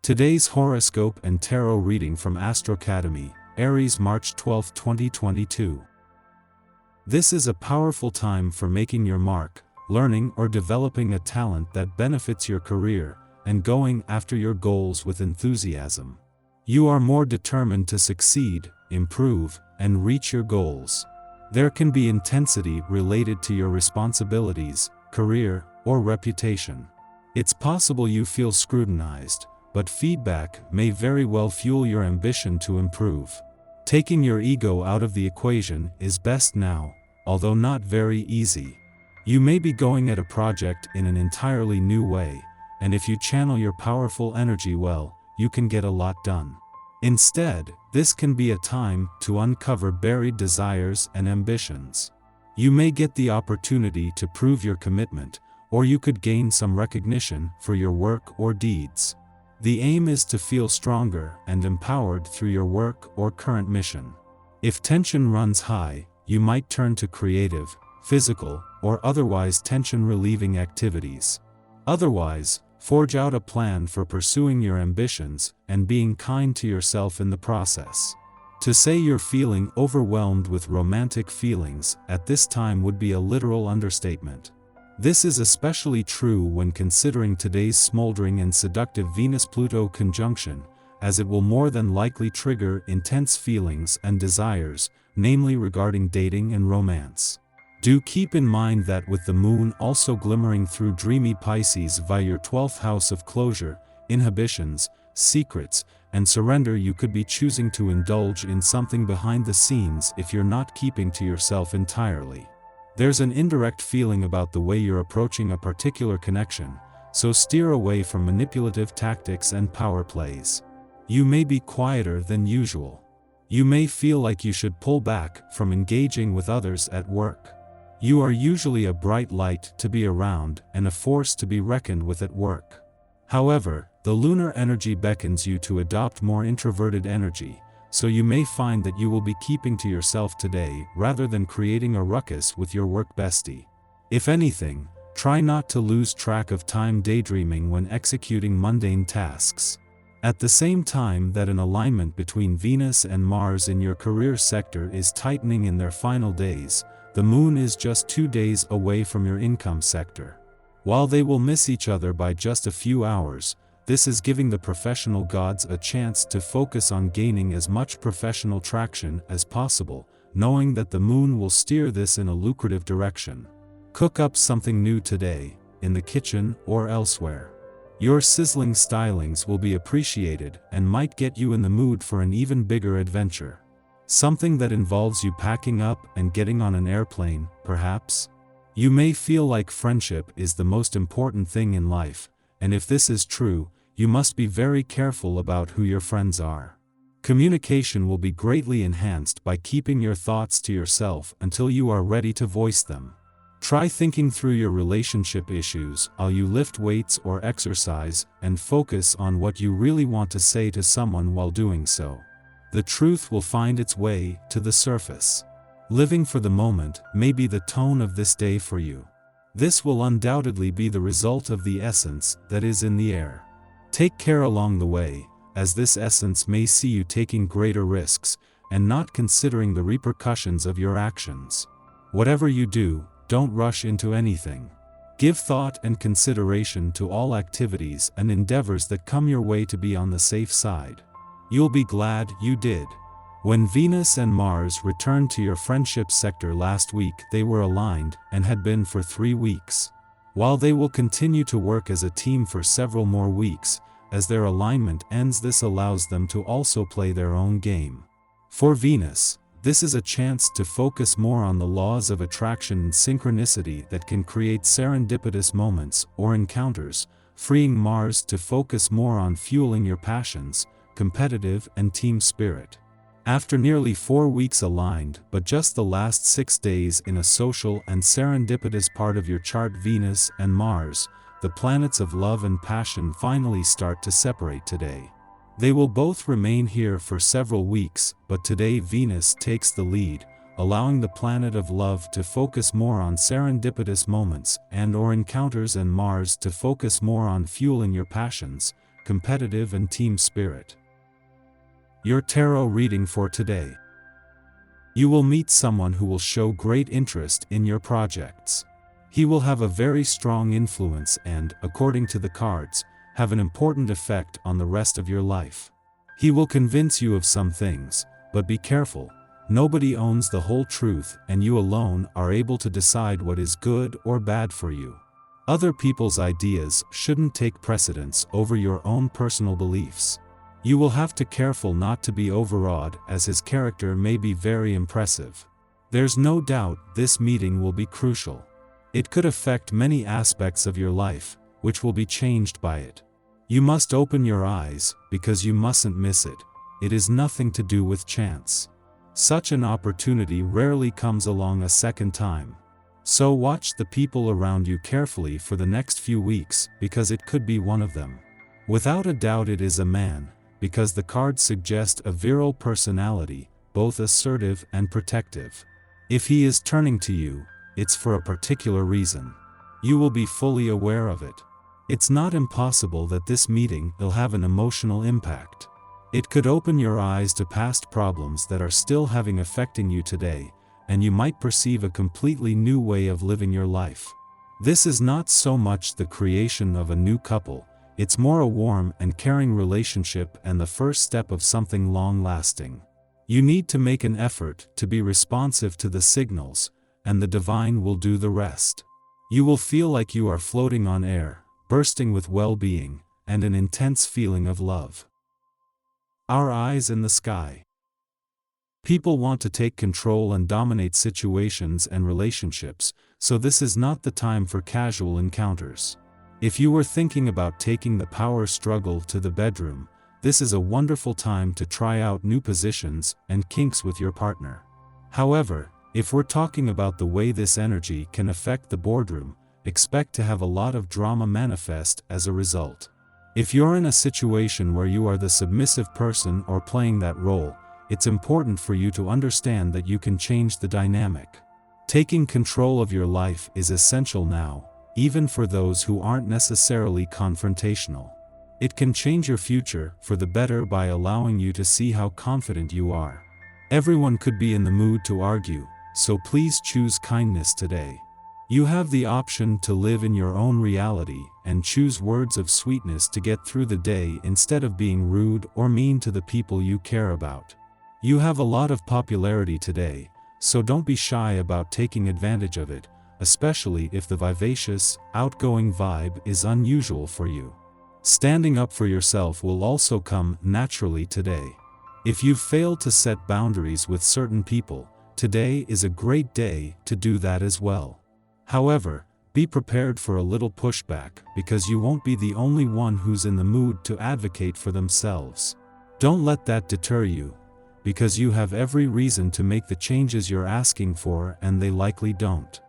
Today's horoscope and tarot reading from Astrocademy, Aries, March 12, 2022. This is a powerful time for making your mark, learning or developing a talent that benefits your career, and going after your goals with enthusiasm. You are more determined to succeed, improve, and reach your goals. There can be intensity related to your responsibilities, career, or reputation. It's possible you feel scrutinized, but feedback may very well fuel your ambition to improve. Taking your ego out of the equation is best now, although not very easy. You may be going at a project in an entirely new way, and if you channel your powerful energy well, you can get a lot done. Instead, this can be a time to uncover buried desires and ambitions. You may get the opportunity to prove your commitment, or you could gain some recognition for your work or deeds. The aim is to feel stronger and empowered through your work or current mission. If tension runs high, you might turn to creative, physical, or otherwise tension-relieving activities. Otherwise, forge out a plan for pursuing your ambitions and being kind to yourself in the process. To say you're feeling overwhelmed with romantic feelings at this time would be a literal understatement. This is especially true when considering today's smoldering and seductive Venus-Pluto conjunction, as it will more than likely trigger intense feelings and desires, namely regarding dating and romance. Do keep in mind that with the moon also glimmering through dreamy Pisces via your 12th house of closure, inhibitions, secrets, and surrender, you could be choosing to indulge in something behind the scenes if you're not keeping to yourself entirely. There's an indirect feeling about the way you're approaching a particular connection, so steer away from manipulative tactics and power plays. You may be quieter than usual. You may feel like you should pull back from engaging with others at work. You are usually a bright light to be around and a force to be reckoned with at work. However, the lunar energy beckons you to adopt more introverted energy, so you may find that you will be keeping to yourself today rather than creating a ruckus with your work bestie. If anything, try not to lose track of time daydreaming when executing mundane tasks. At the same time that an alignment between Venus and Mars in your career sector is tightening in their final days, the moon is just 2 days away from your income sector. While they will miss each other by just a few hours, this is giving the professional gods a chance to focus on gaining as much professional traction as possible, knowing that the moon will steer this in a lucrative direction. Cook up something new today, in the kitchen or elsewhere. Your sizzling stylings will be appreciated and might get you in the mood for an even bigger adventure. Something that involves you packing up and getting on an airplane, perhaps? You may feel like friendship is the most important thing in life, and if this is true, you must be very careful about who your friends are. Communication will be greatly enhanced by keeping your thoughts to yourself until you are ready to voice them. Try thinking through your relationship issues while you lift weights or exercise, and focus on what you really want to say to someone while doing so. The truth will find its way to the surface. Living for the moment may be the tone of this day for you. This will undoubtedly be the result of the essence that is in the air. Take care along the way, as this essence may see you taking greater risks, and not considering the repercussions of your actions. Whatever you do, don't rush into anything. Give thought and consideration to all activities and endeavors that come your way to be on the safe side. You'll be glad you did. When Venus and Mars returned to your friendship sector last week, they were aligned and had been for 3 weeks. While they will continue to work as a team for several more weeks, as their alignment ends, this allows them to also play their own game. For Venus, this is a chance to focus more on the laws of attraction and synchronicity that can create serendipitous moments or encounters, freeing Mars to focus more on fueling your passions, competitive and team spirit. After nearly 4 weeks aligned, but just the last 6 days in a social and serendipitous part of your chart, Venus and Mars, the planets of love and passion finally start to separate today. They will both remain here for several weeks, but today Venus takes the lead, allowing the planet of love to focus more on serendipitous moments and/or encounters, and Mars to focus more on fueling your passions, competitive and team spirit. Your tarot reading for today. You will meet someone who will show great interest in your projects. He will have a very strong influence and, according to the cards, have an important effect on the rest of your life. He will convince you of some things, but be careful. Nobody owns the whole truth, and you alone are able to decide what is good or bad for you. Other people's ideas shouldn't take precedence over your own personal beliefs. You will have to be careful not to be overawed, as his character may be very impressive. There's no doubt this meeting will be crucial. It could affect many aspects of your life, which will be changed by it. You must open your eyes, because you mustn't miss it. It is nothing to do with chance. Such an opportunity rarely comes along a second time. So watch the people around you carefully for the next few weeks, because it could be one of them. Without a doubt it is a man, because the cards suggest a virile personality, both assertive and protective. If he is turning to you, it's for a particular reason. You will be fully aware of it. It's not impossible that this meeting will have an emotional impact. It could open your eyes to past problems that are still affecting you today, and you might perceive a completely new way of living your life. This is not so much the creation of a new couple, it's more a warm and caring relationship and the first step of something long-lasting. You need to make an effort to be responsive to the signals, and the divine will do the rest. You will feel like you are floating on air, bursting with well-being, and an intense feeling of love. Our eyes in the sky. People want to take control and dominate situations and relationships, so this is not the time for casual encounters. If you were thinking about taking the power struggle to the bedroom, this is a wonderful time to try out new positions and kinks with your partner. However, if we're talking about the way this energy can affect the boardroom, expect to have a lot of drama manifest as a result. If you're in a situation where you are the submissive person or playing that role, it's important for you to understand that you can change the dynamic. Taking control of your life is essential now, even for those who aren't necessarily confrontational. It can change your future for the better by allowing you to see how confident you are. Everyone could be in the mood to argue, so please choose kindness today. You have the option to live in your own reality and choose words of sweetness to get through the day instead of being rude or mean to the people you care about. You have a lot of popularity today, so don't be shy about taking advantage of it, especially if the vivacious, outgoing vibe is unusual for you. Standing up for yourself will also come naturally today. If you've failed to set boundaries with certain people, today is a great day to do that as well. However, be prepared for a little pushback, because you won't be the only one who's in the mood to advocate for themselves. Don't let that deter you, because you have every reason to make the changes you're asking for and they likely don't.